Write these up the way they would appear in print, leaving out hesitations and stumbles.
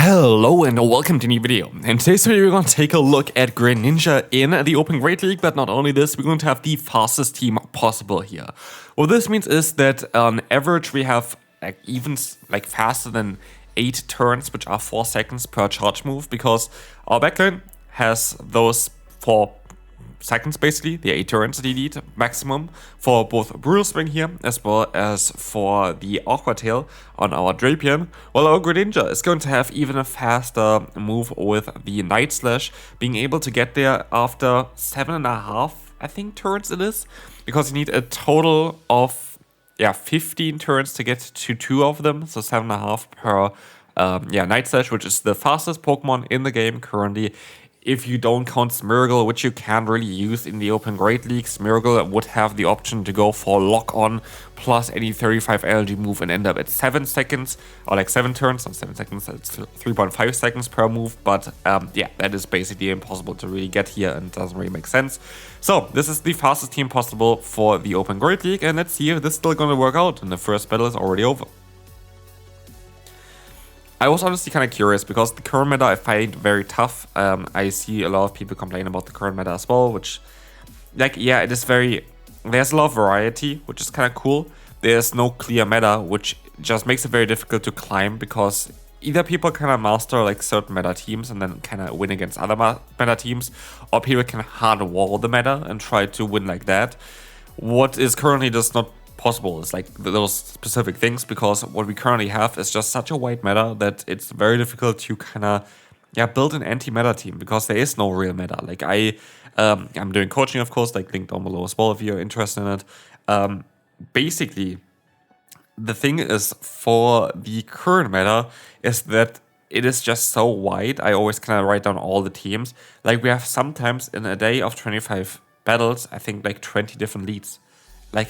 Hello and welcome to a new video. In today's video we're going to take a look at Greninja in the Open Great League, but not only this, we're going to have the fastest team possible here. What this means is that on average we have even faster than 8 turns, which are 4 seconds per charge move, because our backline has those 4 seconds basically, the 8 turns that you need maximum for both Brutal Swing here as well as for the Aqua Tail on our Drapion, while our Greninja is going to have even a faster move with the Night Slash, being able to get there after 7.5 I think turns it is, because you need a total of 15 turns to get to 2 of them, so 7.5 per Night Slash, which is the fastest Pokemon in the game currently. If you don't count Smeargle, which you can't really use in the Open Great League, Smeargle would have the option to go for Lock On plus any 35 LG move and end up at 7 seconds, or 7 turns, not 7 seconds, it's 3.5 seconds per move, but that is basically impossible to really get here and doesn't really make sense. So this is the fastest team possible for the Open Great League, and let's see if this is still going to work out, and the first battle is already over. I was honestly kind of curious because the current meta I find very tough. I see a lot of people complain about the current meta as well, which, it is there's a lot of variety, which is kind of cool. There's no clear meta, which just makes it very difficult to climb, because either people kind of master certain meta teams and then kind of win against other meta teams, or people can hard wall the meta and try to win like that. What is currently just not possible is those specific things, because what we currently have is just such a wide meta that it's very difficult to kind of build an anti-meta team, because there is no real meta. I'm doing coaching, of course, link down below as well if you're interested in it. Basically, the thing is for the current meta is that it is just so wide. I always kind of write down all the teams. We have sometimes in a day of 25 battles, I think 20 different leads.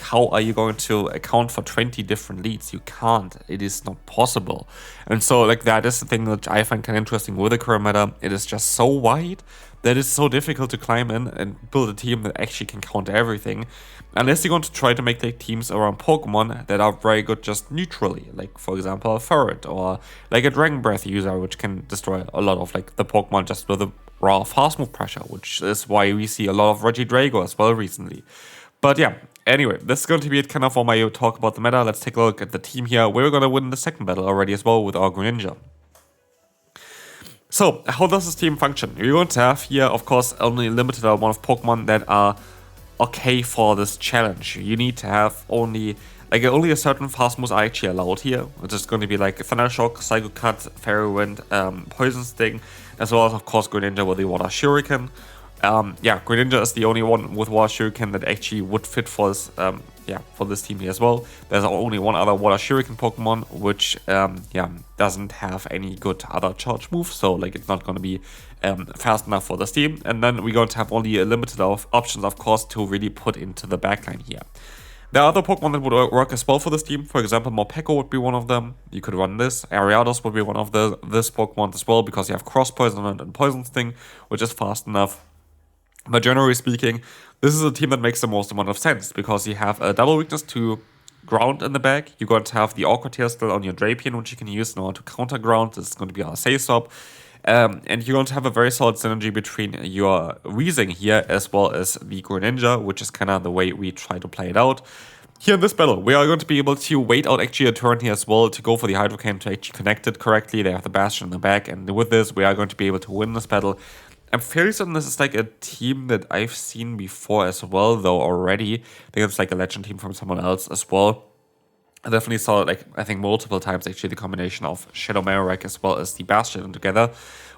How are you going to account for 20 different leads? You can't. It is not possible. And so, that is the thing that I find kind of interesting with the current meta. It is just so wide that it's so difficult to climb in and build a team that actually can counter everything. Unless you're going to try to make teams around Pokemon that are very good just neutrally. For example, a Ferret, or a Dragon Breath user, which can destroy a lot of the Pokemon just with a raw fast move pressure, which is why we see a lot of Reggie Drago as well recently. But anyway, this is going to be it kind of for my talk about the meta. Let's take a look at the team here. We're going to win the second battle already as well with our Greninja. So, how does this team function? We're going to have here, of course, only a limited amount of Pokemon that are okay for this challenge. You need to have only a certain fast moves are actually allowed here, which is going to be Thunder Shock, Psycho Cut, Fairy Wind, Poison Sting, as well as, of course, Greninja with the Water Shuriken. Greninja is the only one with Water Shuriken that actually would fit for this, for this team here as well. There's only one other Water Shuriken Pokemon, which, doesn't have any good other charge moves, so, it's not going to be fast enough for this team. And then we're going to have only a limited of options, of course, to really put into the backline here. There are other Pokemon that would work as well for this team. For example, Morpeko would be one of them. You could run this. Ariados would be one of this Pokemon as well, because you have Cross Poison and Poison Sting, which is fast enough. But generally speaking, this is a team that makes the most amount of sense, because you have a double weakness to ground in the back. You're going to have the Aqua Tail still on your Drapion, which you can use in order to counter ground. This is going to be our Say Stop. And you're going to have a very solid synergy between your Weezing here as well as the Greninja, which is kind of the way we try to play it out. Here in this battle, we are going to be able to wait out actually a turn here as well to go for the Hydro Cannon to actually connect it correctly. They have the Bastion in the back, and with this, we are going to be able to win this battle. I'm fairly certain this is a team that I've seen before as well, though, already. I think it's a legend team from someone else as well. I definitely saw it, I think multiple times, actually, the combination of Shadow Marowak as well as the Bastion together,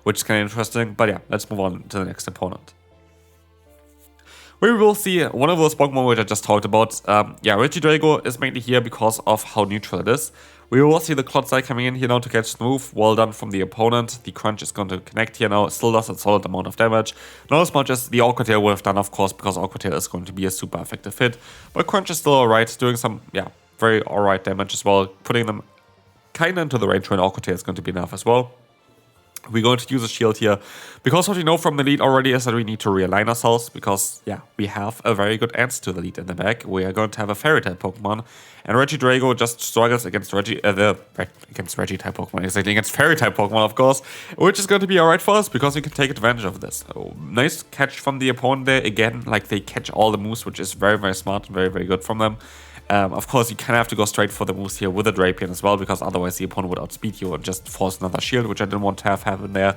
which is kind of interesting. But let's move on to the next opponent. We will see one of those Pokemon which I just talked about. Reggie Drago is mainly here because of how neutral it is. We will see the Clodsai coming in here now to catch Smooth. Well done from the opponent. The Crunch is going to connect here now. Still does a solid amount of damage. Not as much as the Aqua Tail would have done, of course, because Aqua Tail is going to be a super effective hit. But Crunch is still alright, doing some, very alright damage as well. Putting them kind of into the range where an Aqua Tail is going to be enough as well. We're going to use a shield here, because what we know from the lead already is that we need to realign ourselves, because, yeah, we have a very good answer to the lead in the back. We are going to have a Fairy-type Pokemon, and Reggie Drago just struggles against Reggie-type Pokemon, exactly, against Fairy-type Pokemon, of course, which is going to be alright for us, because we can take advantage of this. So, nice catch from the opponent there, again, like, they catch all the moves, which is very, very smart and very, very good from them. Of course, you kind of have to go straight for the moves here with a Drapion as well, because otherwise the opponent would outspeed you and just force another shield, which I didn't want to have happen there.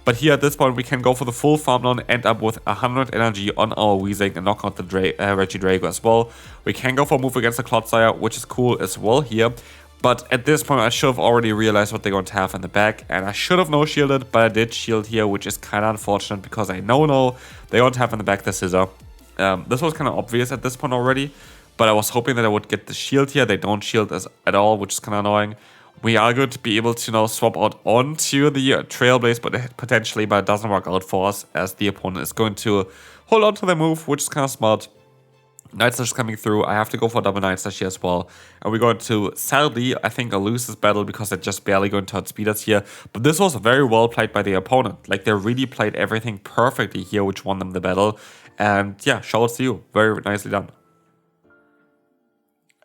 But here at this point, we can go for the full farm down, end up with 100 energy on our Weezing and knock out the Reggie Drago as well. We can go for a move against the Clodsire, which is cool as well here. But at this point, I should have already realized what they're going to have in the back, and I should have no-shielded, but I did shield here, which is kind of unfortunate, because I know they're going to have in the back the Scissor. This was kind of obvious at this point already. But I was hoping that I would get the shield here. They don't shield us at all, which is kind of annoying. We are going to be able to now swap out onto the Trailblaze, but potentially, but it doesn't work out for us, as the opponent is going to hold on to the move, which is kind of smart. Night Slash coming through. I have to go for double Night Slash here as well. And we're going to, sadly, I think, lose this battle, because they're just barely going to outspeed us here. But this was very well played by the opponent. Like, they really played everything perfectly here, which won them the battle. And yeah, shout-outs to you. Very nicely done.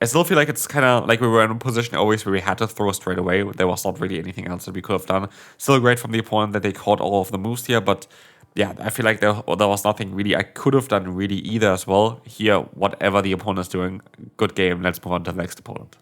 I still feel like it's kind of like we were in a position always where we had to throw straight away. There was not really anything else that we could have done. Still great from the opponent that they caught all of the moves here, but yeah, I feel like there was nothing really I could have done really either as well. Here, whatever the opponent is doing, good game. Let's move on to the next opponent.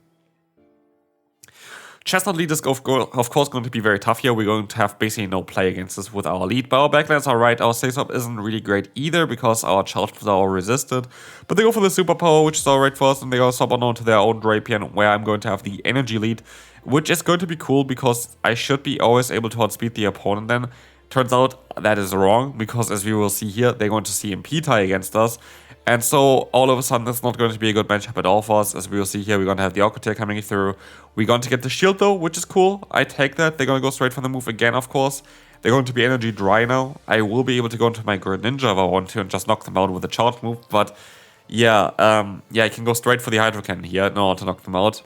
Chestnut lead is of course going to be very tough here. We're going to have basically no play against this with our lead. But our backlands are right. Our Stay Swap isn't really great either, because our charge moves are all resisted. But they go for the superpower, which is alright for us. And they go swap on to their own Drapion, where I'm going to have the energy lead, which is going to be cool, because I should be always able to outspeed the opponent then. Turns out that is wrong, because as we will see here, they're going to see Pitta against us. And so, all of a sudden, it's not going to be a good matchup at all for us. As we will see here, we're going to have the Aquatier coming through. We're going to get the shield, though, which is cool. I take that. They're going to go straight for the move again, of course. They're going to be energy dry now. I will be able to go into my Greninja if I want to and just knock them out with a charge move. But, yeah, I can go straight for the Hydro Cannon here in order to knock them out.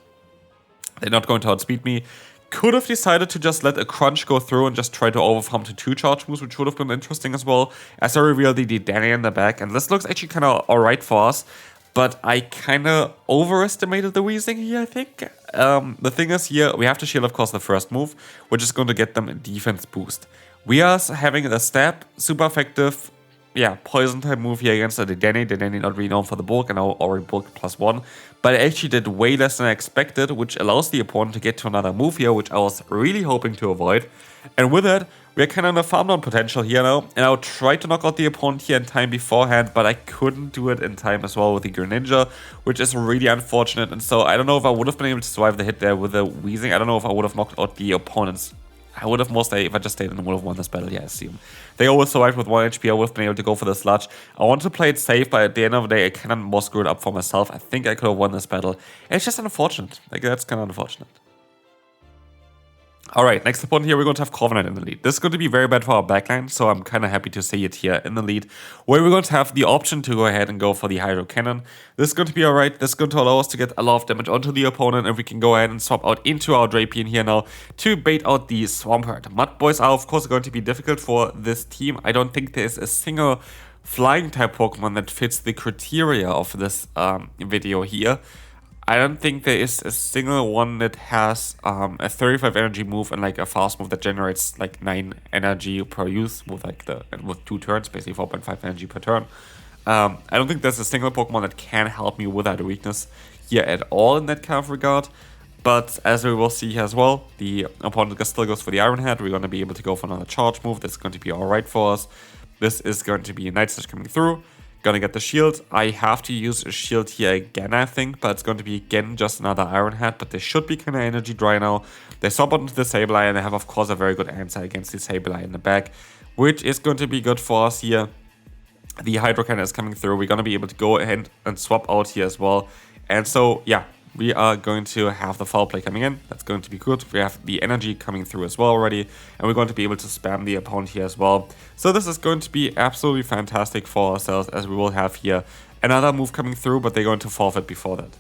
They're not going to outspeed me. Could have decided to just let a Crunch go through and just try to overfarm to 2 charge moves, which would have been interesting as well, as I revealed the Danny in the back. And this looks actually kind of alright for us, but I kind of overestimated the Weezing here, I think. The thing is here, we have to shield, of course, the first move, which is going to get them a defense boost. We are having a stab, super effective, yeah, poison type move here against the Danny. The Danny not really known for the bulk, and now already bulk +1. But it actually did way less than I expected, which allows the opponent to get to another move here, which I was really hoping to avoid. And with that, we're kind of in a farm down potential here now. And I'll try to knock out the opponent here in time beforehand, but I couldn't do it in time as well with the Greninja, which is really unfortunate. And so I don't know if I would have been able to survive the hit there with the Weezing. I don't know if I would have knocked out the opponent's. I would have mostly, if I just stayed in, would have won this battle, yeah, I assume. They always survived with 1 HP, I would have been able to go for the Sludge. I wanted to play it safe, but at the end of the day, I kind of more screwed up for myself. I think I could have won this battle. And it's just unfortunate. Like, that's kind of unfortunate. Alright, next opponent here, we're going to have Corviknight in the lead. This is going to be very bad for our backline, so I'm kind of happy to see it here in the lead, where we're going to have the option to go ahead and go for the Hydro Cannon. This is going to be alright. This is going to allow us to get a lot of damage onto the opponent, and we can go ahead and swap out into our Drapion here now to bait out the Swampert. Mud Boys are, of course, going to be difficult for this team. I don't think there is a single flying type Pokemon that fits the criteria of this video here. I don't think there is a single one that has a 35 energy move and like a fast move that generates like 9 energy per use with like with 2 turns, basically 4.5 energy per turn. I don't think there's a single Pokemon that can help me with that weakness here at all in that kind of regard. But as we will see here as well, the opponent still goes for the Iron Head. We're going to be able to go for another charge move. That's going to be alright for us. This is going to be a Night Slash coming through. Gonna get the shield. I have to use a shield here again, I think, but it's going to be again just another Iron Head, but they should be kind of energy dry now. They swap onto the Sableye, and they have, of course, a very good answer against the Sableye in the back, which is going to be good for us here. The Hydro Cannon is coming through. We're gonna be able to go ahead and swap out here as well. And so, yeah, we are going to have the foul play coming in. That's going to be good. We have the energy coming through as well already. And we're going to be able to spam the opponent here as well. So this is going to be absolutely fantastic for ourselves, as we will have here another move coming through, but they're going to forfeit before that.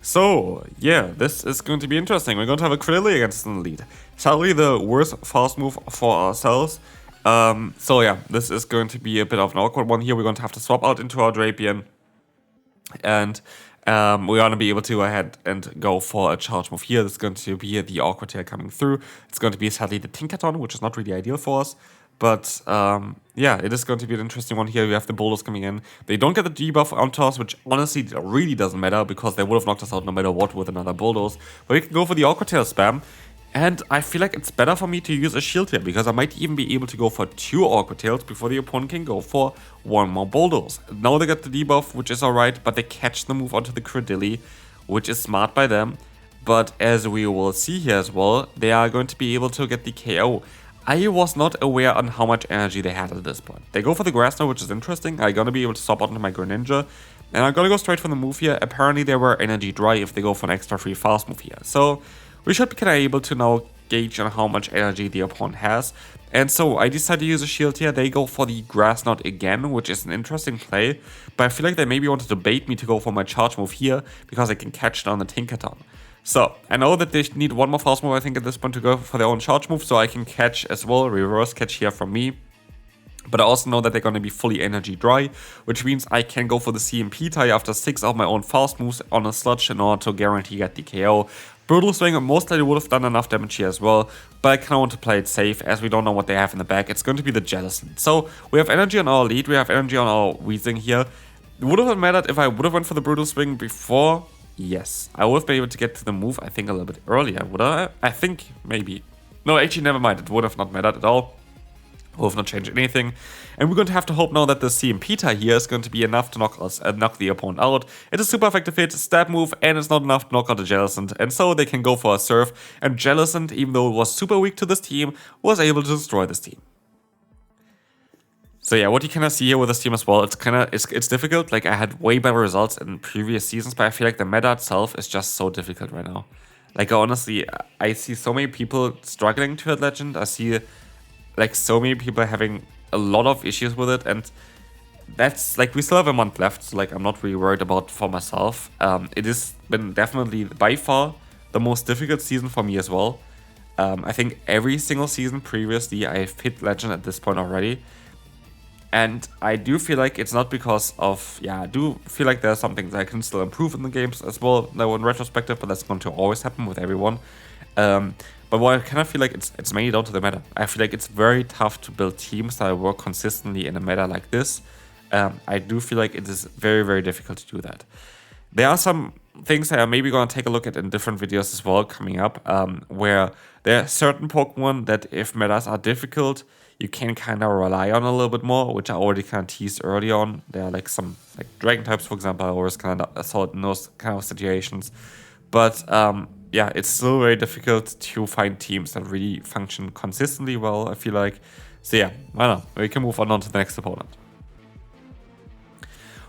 So, yeah, this is going to be interesting. We're going to have a Krillin against an Elite. Sadly, the worst fast move for ourselves. So yeah, this is going to be a bit of an awkward one here. We're going to have to swap out into our Drapion. And we're going to be able to go ahead and go for a charge move here. This is going to be the awkward tail coming through. It's going to be sadly the Tinkaton, which is not really ideal for us. But yeah, it is going to be an interesting one here. We have the Boulders coming in. They don't get the debuff onto us, which honestly really doesn't matter because they would have knocked us out no matter what with another Bulldoze. But we can go for the Awkward Tail spam. And I feel like it's better for me to use a shield here because I might even be able to go for 2 Awkward Tails before the opponent can go for 1 more Bulldoze. Now they get the debuff, which is alright, but they catch the move onto the Credilli, which is smart by them. But as we will see here as well, they are going to be able to get the KO. I was not aware on how much energy they had at this point. They go for the Grass now, which is interesting. I'm gonna be able to swap out into my Greninja. And I'm gonna go straight for the move here. Apparently they were energy dry if they go for an extra free fast move here. So we should be kind of able to now gauge on how much energy the opponent has. And so I decided to use a shield here. They go for the Grass Knot again, which is an interesting play. But I feel like they maybe wanted to bait me to go for my charge move here because I can catch down the Tinkaton. So, I know that they need 1 more fast move, I think, at this point to go for their own charge move, so I can catch as well, reverse catch here from me. But I also know that they're going to be fully energy dry, which means I can go for the CMP tie after 6 of my own fast moves on a sludge in order to guarantee get the KO. Brutal Swing most likely would have done enough damage here as well, but I kind of want to play it safe as we don't know what they have in the back. It's going to be the Jellicent. So, we have energy on our lead, we have energy on our Weezing here. It would have mattered if I would have went for the Brutal Swing before. Yes, I would have been able to get to the move, I think, a little bit earlier, would I? I think, maybe. No, actually, never mind. It would have not mattered at all. Would have not changed anything. And we're going to have to hope now that the CMP tie here is going to be enough to knock the opponent out. It's a super effective hit, stab move, and it's not enough to knock out the Jellicent. And so they can go for a Surf. And Jellicent, even though it was super weak to this team, was able to destroy this team. So yeah, what you kind of see here with this team as well, it's difficult. Like, I had way better results in previous seasons, but I feel like the meta itself is just so difficult right now. Like, honestly, I see so many people struggling to hit Legend. I see, like, so many people having a lot of issues with it, and that's, like, we still have a month left, so, like, I'm not really worried about for myself. It has been definitely, by far, the most difficult season for me as well. I think every single season previously, I've hit Legend at this point already. And I do feel like it's not because of, yeah, I do feel like there's some things I can still improve in the games as well, now in retrospective, but that's going to always happen with everyone. But what I kind of feel like it's mainly down to the meta. I feel like it's very tough to build teams that work consistently in a meta like this. I do feel like it is very, very difficult to do that. There are some things that I'm maybe going to take a look at in different videos as well coming up, where there are certain Pokemon that if metas are difficult, you can kind of rely on a little bit more, which I already kind of teased early on. There are like some like Dragon types, for example, I always kind of thought in those kind of situations. But yeah, it's still very difficult to find teams that really function consistently well, I feel like. So yeah, I don't know. We can move on to the next opponent.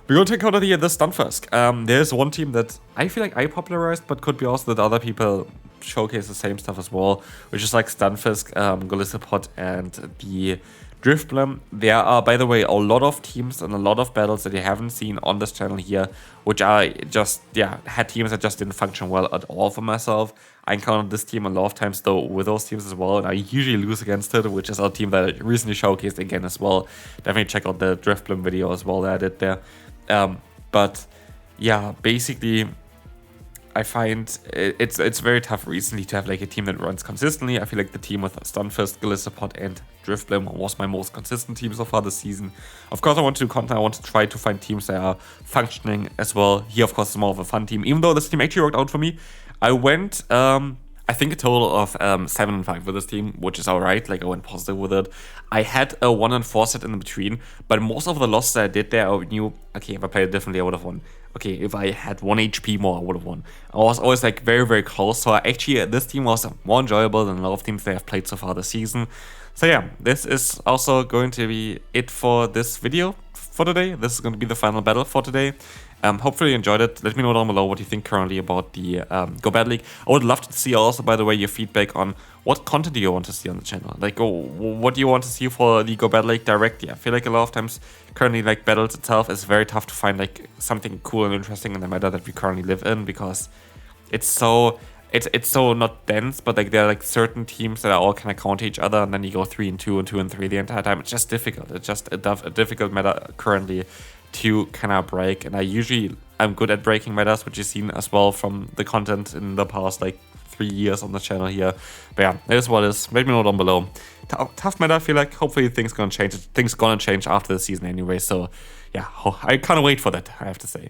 We're going to take out of the Stunfisk. There's one team that I feel like I popularized, but could be also that other people showcase the same stuff as well, which is like Stunfisk, Golisopod, and the Drifblim. There are, by the way, a lot of teams and a lot of battles that you haven't seen on this channel here, which I just, yeah, had teams that just didn't function well at all for myself. I encountered this team a lot of times though with those teams as well, and I usually lose against it, which is a team that I recently showcased again as well. Definitely check out the Drifblim video as well that I did there. But yeah, basically, I find it's very tough recently to have like a team that runs consistently. I feel like the team with Stunfisk, Golisopod, and Drifblim was my most consistent team so far this season. Of course, I want to do content. I want to try to find teams that are functioning as well. Here, of course, is more of a fun team. Even though this team actually worked out for me, I went, I think a total of 7-5 with this team, which is alright. Like, I went positive with it. I had a 1-4 set in between, but most of the losses I did there, I knew, okay, if I played it differently, I would have won. Okay, if I had 1 HP more, I would have won. I was always like very, very close. So actually, this team was more enjoyable than a lot of teams they have played so far this season. So yeah, this is also going to be it for this video for today. This is going to be the final battle for today. Hopefully you enjoyed it. Let me know down below what you think currently about the Go Battle League. I would love to see also, by the way, your feedback on what content do you want to see on the channel. Like, what do you want to see for the Go Battle League directly? I feel like a lot of times currently, like, battles itself is very tough to find like something cool and interesting in the meta that we currently live in, because it's so not dense, but like there are like certain teams that are all kind of counter each other, and then you go 3-2 and 2-3 the entire time. It's just difficult. It's just a difficult meta currently to kind of break. And I'm good at breaking metas, which you've seen as well from the content in the past like 3 years on the channel here. But yeah, that is what it is. Let me know down below. Tough meta. I feel like hopefully things gonna change. Things gonna change after the season anyway. So yeah, I can't wait for that, I have to say.